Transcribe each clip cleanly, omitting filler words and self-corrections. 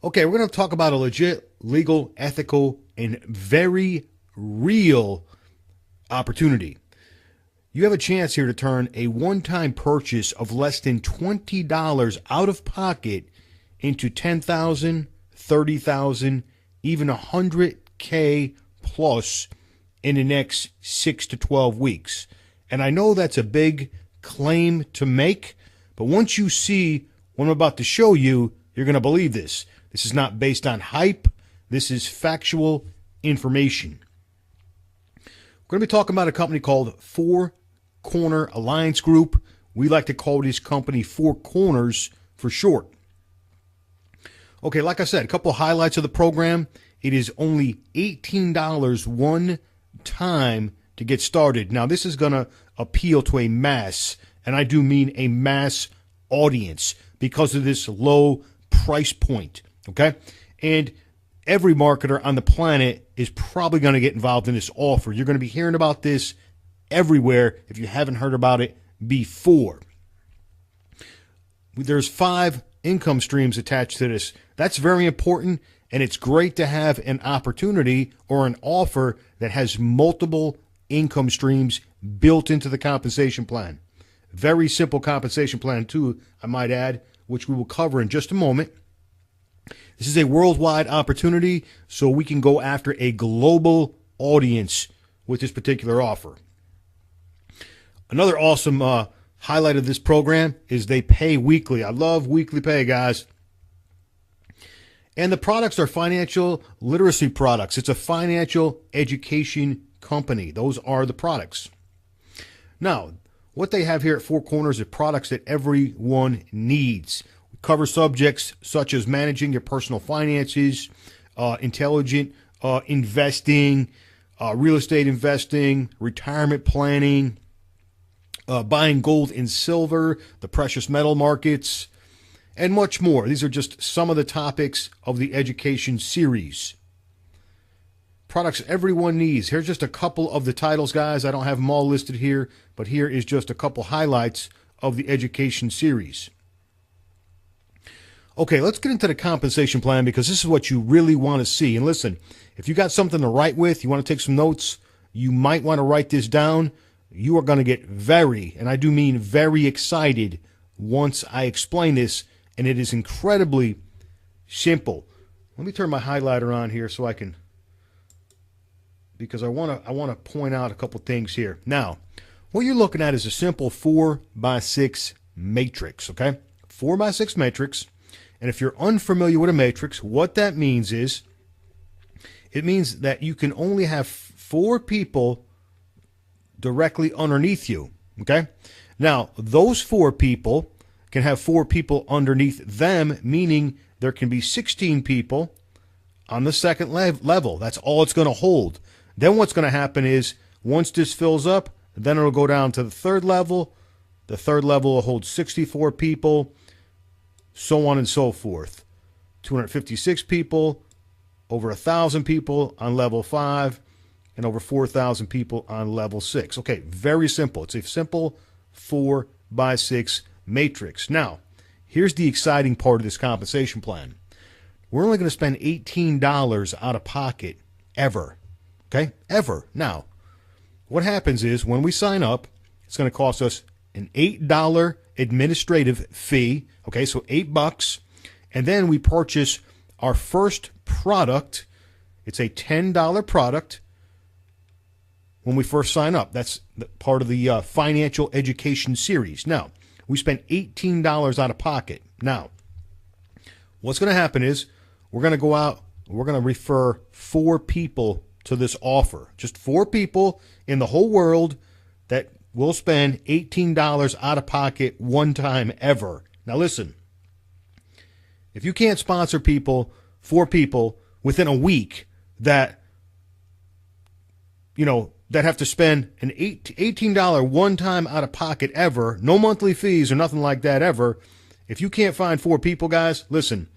Okay, we're going to talk about a legit, legal, ethical, and very real opportunity. You have a chance here to turn a one-time purchase of less than $20 out of pocket into 10,000, 30,000, even 100K plus in the next 6 to 12 weeks. And I know that's a big claim to make, but once you see what I'm about to show you, you're going to believe this. This is not based on hype. This is factual information. We're going to be talking about a company called Four Corner Alliance Group. We like to call this company Four Corners for short. Okay, like I said, a couple of highlights of the program. It is only $18 one time to get started. Now, this is going to appeal to a mass, and I do mean a mass audience because of this low price point, okay? And every marketer on the planet is probably going to get involved in this offer. You're going to be hearing about this everywhere if you haven't heard about it before. There's 5 income streams attached to this. That's very important, and it's great to have an opportunity or an offer that has multiple income streams built into the compensation plan. Very simple compensation plan too, I might add, which we will cover in just a moment. This is a worldwide opportunity, so we can go after a global audience with this particular offer. Another awesome highlight of this program is they pay weekly. I love weekly pay, guys. And the products are financial literacy products. It's a financial education company. Those are the products. Now, what they have here at Four Corners are products that everyone needs. We cover subjects such as managing your personal finances, intelligent investing, real estate investing, retirement planning, buying gold and silver, the precious metal markets, and much more. These are just some of the topics of the education series. Products everyone needs. Here's just a couple of the titles, guys. I don't have them all listed here, but here is just a couple highlights of the education series. Okay, let's get into the compensation plan because this is what you really want to see. And listen, if you got something to write with, you want to take some notes, you might want to write this down. You are going to get very, and I do mean very excited once I explain this, and it is incredibly simple. Let me turn my highlighter on here so I can, because I want to point out a couple things here. Now, what you're looking at is a simple 4x6 matrix, okay? 4x6 matrix. And if you're unfamiliar with a matrix, what that means is it means that you can only have 4 people directly underneath you, okay? Now, those 4 people can have 4 people underneath them, meaning there can be 16 people on the second level. That's all it's going to hold. Then what's going to happen is once this fills up, then it'll go down to the third level. The third level will hold 64 people, so on and so forth. 256 people, over 1,000 people on level 5, and over 4,000 people on level 6. Okay, very simple. It's a simple 4x6 matrix. Now, here's the exciting part of this compensation plan. We're only going to spend $18 out of pocket ever. Okay, ever. Now, what happens is when we sign up, it's going to cost us an $8 administrative fee. Okay, so $8, and then we purchase our first product. It's a $10 product when we first sign up. That's part of the financial education series. Now, we spent $18 out of pocket. Now, what's going to happen is we're going to go out, we're going to refer 4 people to this offer. Just 4 people in the whole world that will spend $18 out of pocket one time ever. Now listen, if you can't sponsor 4 people within a week that, that have to spend an $18 one time out of pocket ever, no monthly fees or nothing like that ever, if you can't find 4 people, guys, listen,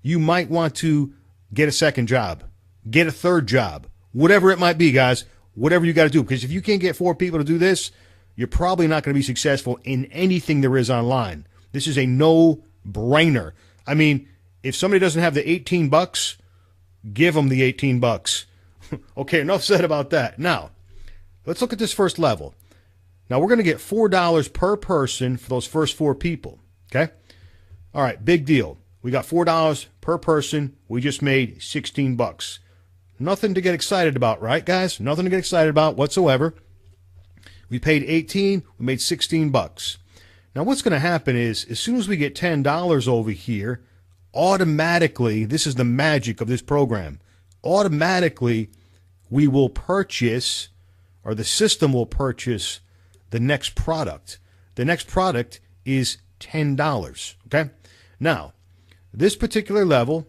you might want to get a second job, get a third job, whatever it might be, guys, whatever you got to do. Because if you can't get 4 people to do this, you're probably not going to be successful in anything there is online. This is a no-brainer. I mean, if somebody doesn't have the 18 bucks, give them the 18 bucks. Okay, enough said about that. Now, let's look at this first level. Now, we're going to get $4 per person for those first 4 people. Okay? All right, big deal. We got $4 per person. We just made 16 bucks. Nothing to get excited about, right, guys? Nothing to get excited about whatsoever. We paid 18, we made 16 bucks. Now, what's going to happen is, as soon as we get $10 over here, automatically, this is the magic of this program, automatically we will purchase, or the system will purchase, the next product. The next product is $10, okay? Now, this particular level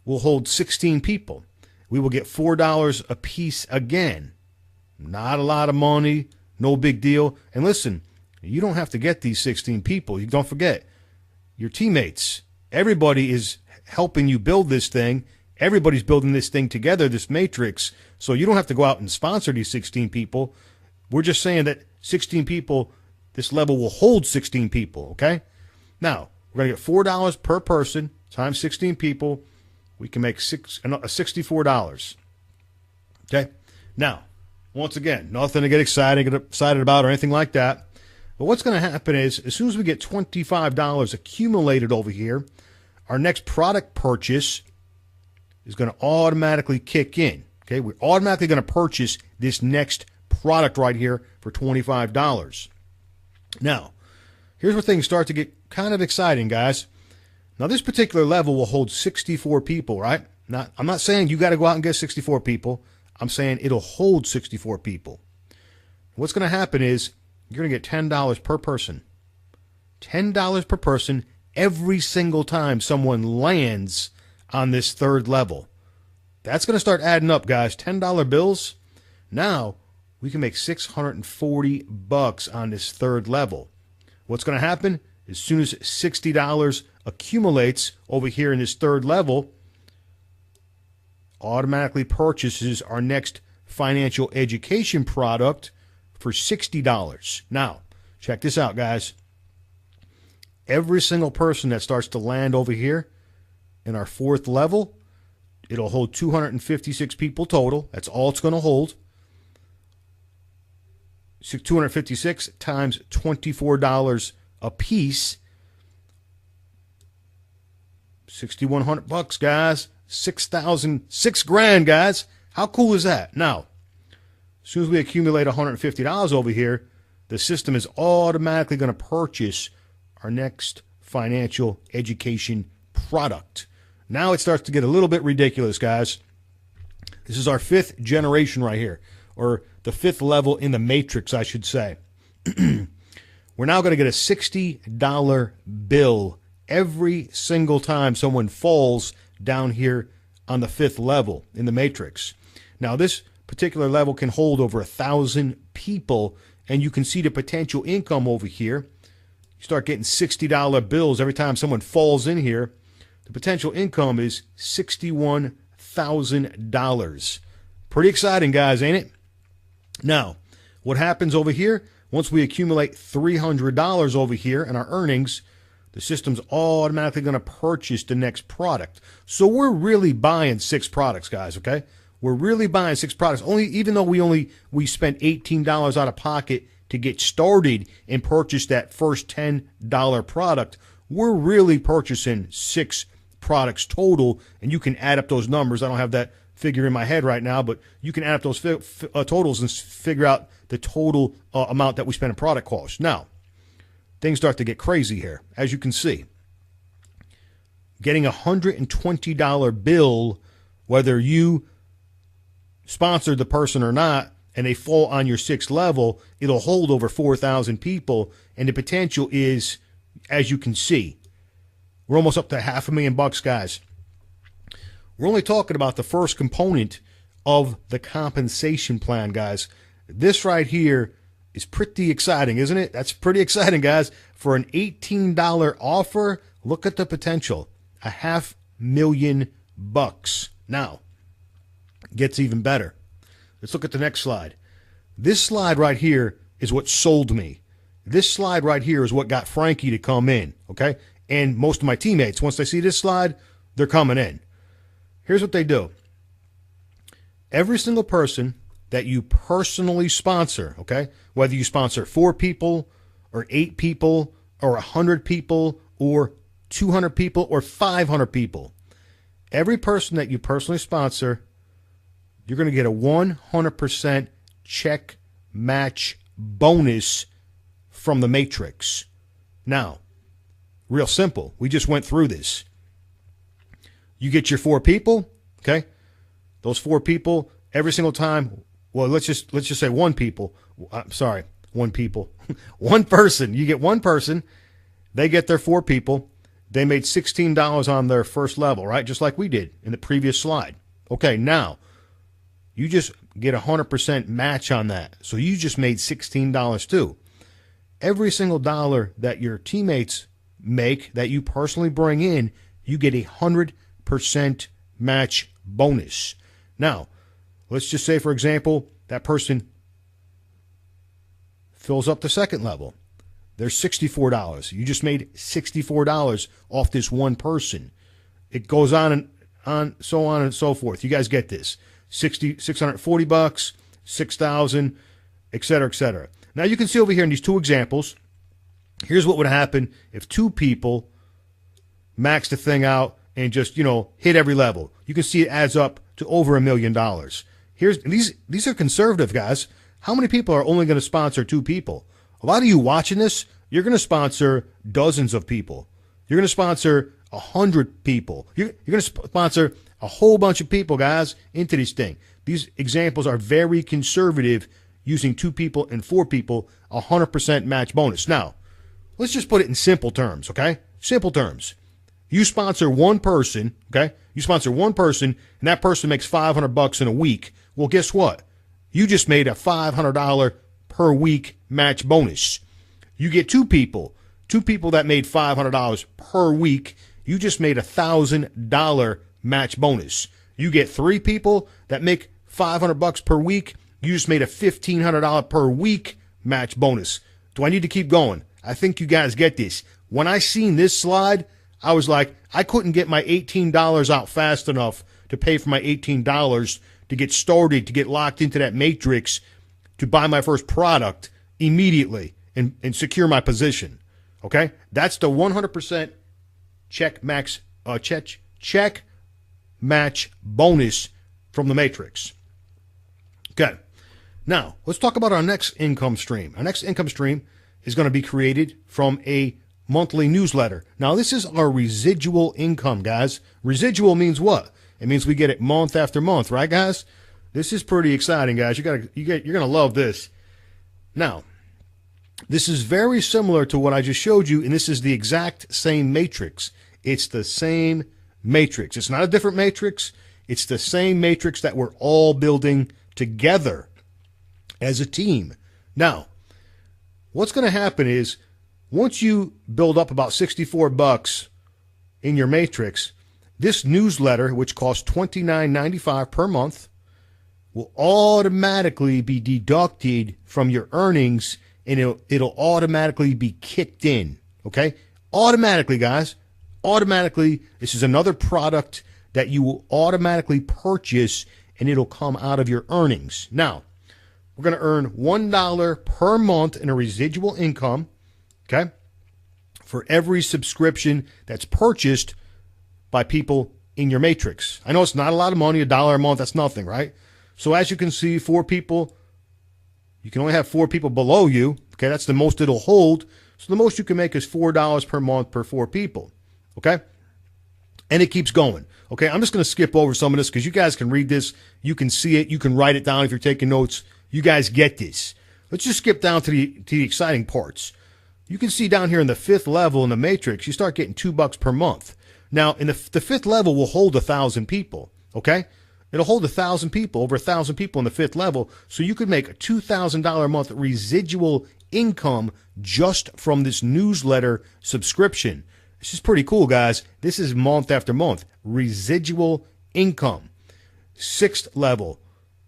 will hold 16 people. We will get $4 a piece again. Not a lot of money, no big deal. And listen, you don't have to get these 16 people. You don't forget, your teammates, everybody is helping you build this thing. Everybody's building this thing together, this matrix. So you don't have to go out and sponsor these 16 people. We're just saying that 16 people, this level will hold 16 people, okay? Now, we're going to get $4 per person times 16 people. We can make $64. Okay? Now, once again, nothing to get excited about or anything like that. But what's going to happen is, as soon as we get $25 accumulated over here, our next product purchase is going to automatically kick in. Okay? We're automatically going to purchase this next product right here for $25. Now, here's where things start to get kind of exciting, guys. Now, this particular level will hold 64 people, right? Now, I'm not saying you got to go out and get 64 people. I'm saying it'll hold 64 people. What's going to happen is you're going to get $10 per person. $10 per person every single time someone lands on this third level. That's going to start adding up, guys. $10 bills. Now, we can make 640 bucks on this third level. What's going to happen? As soon as $60 accumulates over here in this third level, automatically purchases our next financial education product for $60. Now, check this out, guys. Every single person that starts to land over here in our fourth level, it'll hold 256 people total. That's all it's going to hold. 256 times $24 a piece. 6,100 bucks, guys. 6 grand, guys. How cool is that? Now, as soon as we accumulate $150 over here, the system is automatically going to purchase our next financial education product. Now it starts to get a little bit ridiculous, guys. This is our 5th generation right here, or the 5th level in the matrix, I should say. We're now going to get a $60 bill every single time someone falls down here on the 5th level in the matrix. Now, this particular level can hold over 1,000 people, and you can see the potential income over here. You start getting $60 bills every time someone falls in here. The potential income is $61,000. Pretty exciting, guys, ain't it? Now, what happens over here? Once we accumulate $300 over here in our earnings, the system's automatically going to purchase the next product. So we're really buying 6 products, guys, okay? We're really buying 6 products. Even though we spent $18 out of pocket to get started and purchase that first $10 product, we're really purchasing 6 products total, and you can add up those numbers. I don't have that figure in my head right now, but you can add up those totals and figure out the total amount that we spend in product costs. Now, things start to get crazy here, as you can see. Getting a $120 bill, whether you sponsored the person or not, and they fall on your 6th level, it'll hold over 4,000 people, and the potential is, as you can see, we're almost up to $500,000, guys. We're only talking about the first component of the compensation plan, guys. This right here is pretty exciting, isn't it? That's pretty exciting, guys. For an $18 offer, look at the potential. $500,000. Now, it gets even better. Let's look at the next slide. This slide right here is what sold me. This slide right here is what got Frankie to come in, okay? And most of my teammates, once they see this slide, they're coming in. Here's what they do. Every single person that you personally sponsor, okay, whether you sponsor 4 people or 8 people or 100 people or 200 people or 500 people, every person that you personally sponsor, you're going to get a 100% check match bonus from the Matrix. Now, real simple. We just went through this. You get your 4 people, okay? Those 4 people every single time. Well, let's just say 1 people. I'm sorry, 1 people. 1 person. You get 1 person. They get their 4 people. They made $16 on their first level, right? Just like we did in the previous slide. Okay, now you just get 100% match on that. So you just made $16 too. Every single dollar that your teammates make that you personally bring in, you get 100% match bonus. Now, let's just say, for example, that person fills up the second level. There's $64. You just made $64 off this 1 person. It goes on and so forth. You guys get this. $640, 6,000, etc., etc. Now you can see over here in these 2 examples, here's what would happen if 2 people max the thing out and just, hit every level. You can see it adds up to over $1 million. These are conservative, guys. How many people are only going to sponsor 2 people? A lot of you watching this, you're going to sponsor dozens of people. You're going to sponsor 100 people. You're going to sponsor a whole bunch of people, guys, into this thing. These examples are very conservative, using 2 people and 4 people, 100% match bonus. Now, let's just put it in simple terms, okay? Simple terms. You sponsor 1 person, okay? You sponsor 1 person, and that person makes $500 in a week. Well, guess what? You just made a $500 per week match bonus. You get 2 people that made $500 per week. You just made $1,000 match bonus. You get 3 people that make $500 per week. You just made a $1,500 per week match bonus. Do I need to keep going? I think you guys get this. When I seen this slide, I was like, I couldn't get my $18 out fast enough to pay for my $18 to get started, to get locked into that matrix, to buy my first product immediately and secure my position. Okay? That's the 100% check match bonus from the Matrix. Okay. Now, let's talk about our next income stream. Our next income stream is going to be created from a monthly newsletter. Now, this is our residual income, guys. Residual means what? It means we get it month after month, right, guys? This is pretty exciting, guys. You're going to love this. Now, this is very similar to what I just showed you, and this is the exact same matrix. It's the same matrix. It's not a different matrix. It's the same matrix that we're all building together as a team. Now, what's going to happen is once you build up about $64 in your matrix, this newsletter, which costs $29.95 per month, will automatically be deducted from your earnings, and it'll automatically be kicked in. Okay? Automatically, guys. Automatically. This is another product that you will automatically purchase, and it'll come out of your earnings. Now, we're going to earn $1 per month in a residual income, okay, for every subscription that's purchased by people in your matrix. I know it's not a lot of money, $1 a month, that's nothing, right? So as you can see, 4 people, you can only have 4 people below you, okay? That's the most it'll hold. So the most you can make is $4 per month per 4 people, okay? And it keeps going. Okay, I'm just going to skip over some of this because you guys can read this. You can see it. You can write it down if you're taking notes. You guys get this. Let's just skip down to the exciting parts. You can see down here in the 5th level in the matrix, you start getting $2 per month. Now, in the 5th level will hold 1,000 people, okay? It'll hold 1,000 people, over 1,000 people in the 5th level. So you could make a $2,000 a month residual income just from this newsletter subscription. This is pretty cool, guys. This is month after month. Residual income. 6th level.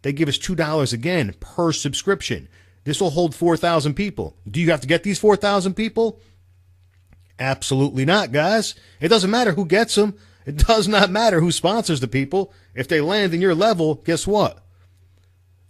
They give us $2 again per subscription. This will hold 4,000 people. Do you have to get these 4,000 people? Absolutely not, guys. It doesn't matter who gets them. It does not matter who sponsors the people. If they land in your level, guess what?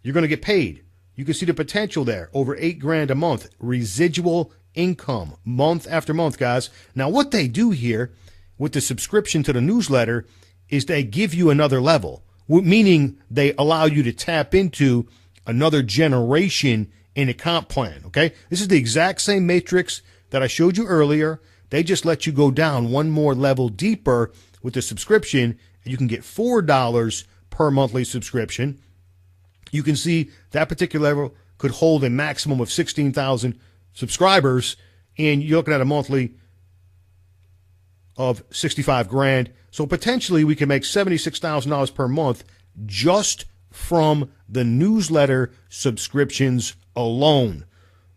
You're going to get paid. You can see the potential there. Over $8,000 a month. Residual income month after month, guys. Now, what they do here with the subscription to the newsletter is they give you another level, meaning they allow you to tap into another generation in a comp plan, okay? This is the exact same matrix that I showed you earlier. They just let you go down one more level deeper with the subscription, and you can get $4 per monthly subscription. You can see that particular level could hold a maximum of 16,000 subscribers, and you're looking at a monthly of $65,000. So potentially we can make $76,000 per month just from the newsletter subscriptions alone.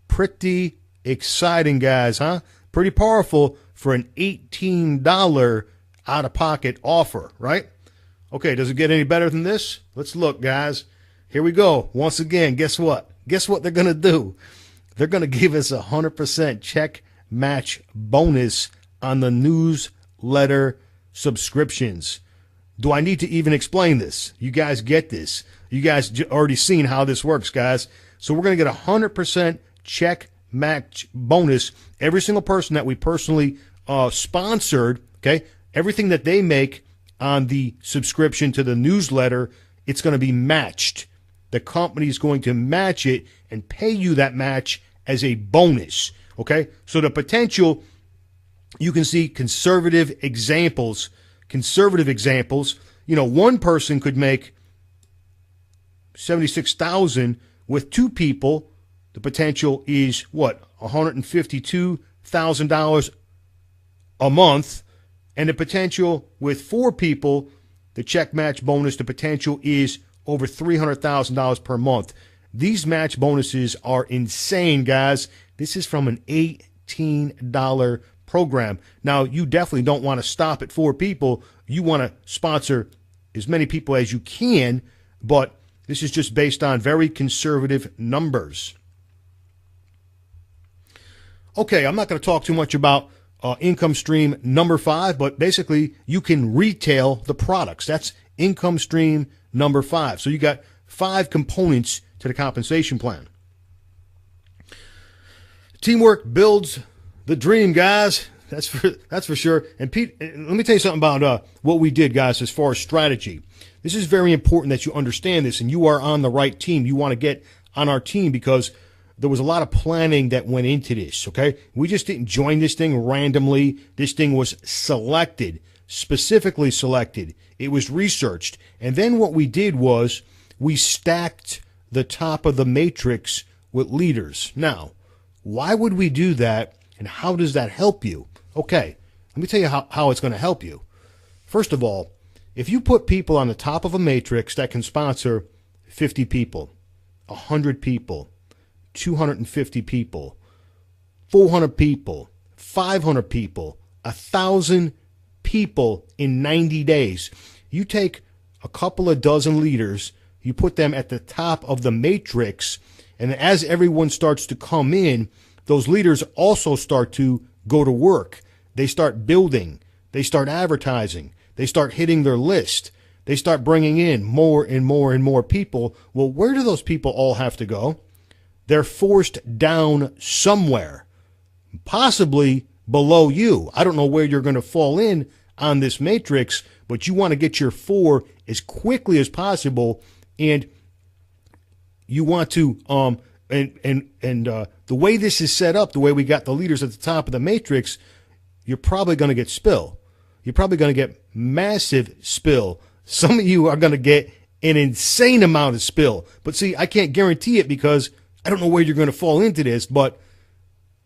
Pretty exciting, guys, huh? Pretty powerful for an $18 out-of-pocket offer, right? Okay, does it get any better than this? Let's look, guys. Here we go. Once again, guess what? Guess what they're going to do? They're going to give us 100% check match bonus on the newsletter subscriptions. Do I need to even explain this? You guys get this. You guys already seen how this works, guys. So we're going to get 100% check match bonus. Every single person that we personally sponsored, okay, everything that they make on the subscription to the newsletter, it's going to be matched. The company is going to match it and pay you that match as a bonus, okay? So the potential, you can see conservative examples. You know, one person could make $76,000 with two people. The potential is what? $152,000 a month. And the potential with four people, the check match bonus, the potential is over $300,000 per month. These match bonuses are insane, guys. This is from an $18 program. Now, you definitely don't want to stop at four people. You want to sponsor as many people as you can, but this is just based on very conservative numbers. Okay, I'm not going to talk too much about income stream number 5, but basically you can retail the products. That's income stream number 5. So you got 5 components to the compensation plan. Teamwork builds the dream, guys. That's for sure. And Pete, let me tell you something about what we did, guys, as far as strategy. This is very important that you understand this, and you are on the right team. You want to get on our team because there was a lot of planning that went into this, okay? We just didn't join this thing randomly. This thing was selected, specifically selected. It was researched. And then what we did was we stacked the top of the matrix with leaders. Now, why would we do that, and how does that help you? Okay, let me tell you how it's going to help you. First of all, if you put people on the top of a matrix that can sponsor 50 people, 100 people, 250 people, 400 people, 500 people, 1,000 people in 90 days. You take a couple of dozen leaders, you put them at the top of the matrix, and as everyone starts to come in, those leaders also start to go to work. They start building. They start advertising. They start hitting their list. They start bringing in more and more and more people. Well, where do those people all have to go? They're forced down somewhere, possibly below you. I don't know where you're going to fall in on this matrix, but you want to get your 4 as quickly as possible, and you want to the way this is set up, the way we got the leaders at the top of the matrix, you're probably going to get spill. You're probably going to get massive spill. Some of you are going to get an insane amount of spill. But see, I can't guarantee it because I don't know where you're going to fall into this, but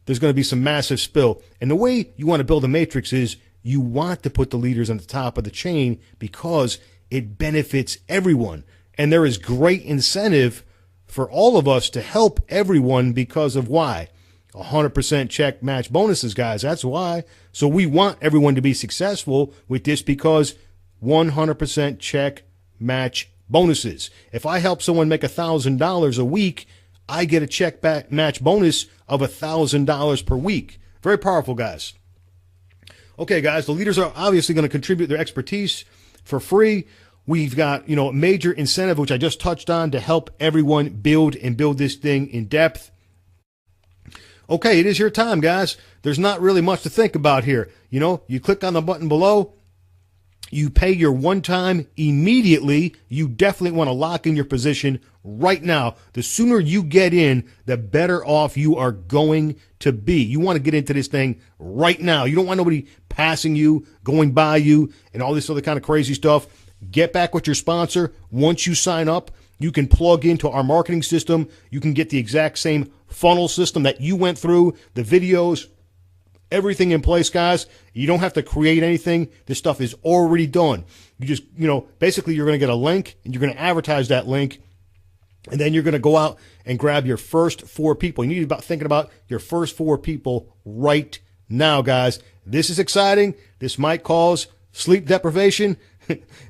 there's going to be some massive spill. And the way you want to build a matrix is you want to put the leaders on the top of the chain because it benefits everyone. And there is great incentive for all of us to help everyone because of why? 100% check match bonuses, guys. That's why. So we want everyone to be successful with this because 100% check match bonuses. If I help someone make $1,000 a week, I get a check match bonus of $1,000 per week. Very powerful, guys. Okay, guys, the leaders are obviously going to contribute their expertise for free. We've got, a major incentive, which I just touched on, to help everyone build this thing in depth. Okay, it is your time, guys. There's not really much to think about here. You click on the button below. You pay your one time immediately. You definitely want to lock in your position right now. The sooner you get in, the better off you are going to be. You want to get into this thing right now. You don't want nobody passing you, going by you, and all this other kind of crazy stuff. Get back with your sponsor. Once you sign up, you can plug into our marketing system. You can get the exact same funnel system that you went through, the videos, everything in place, guys. You don't have to create anything. This stuff is already done. You just, basically you're going to get a link and you're going to advertise that link. And then you're going to go out and grab your first 4 people. You need to be thinking about your first 4 people right now, guys. This is exciting. This might cause sleep deprivation.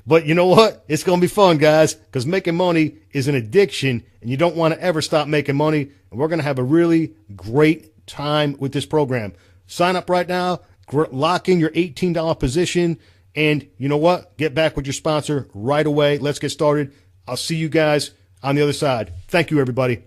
But you know what? It's going to be fun, guys, because making money is an addiction, and you don't want to ever stop making money. And we're going to have a really great time with this program. Sign up right now, lock in your $18 position, and you know what? Get back with your sponsor right away. Let's get started. I'll see you guys on the other side. Thank you, everybody.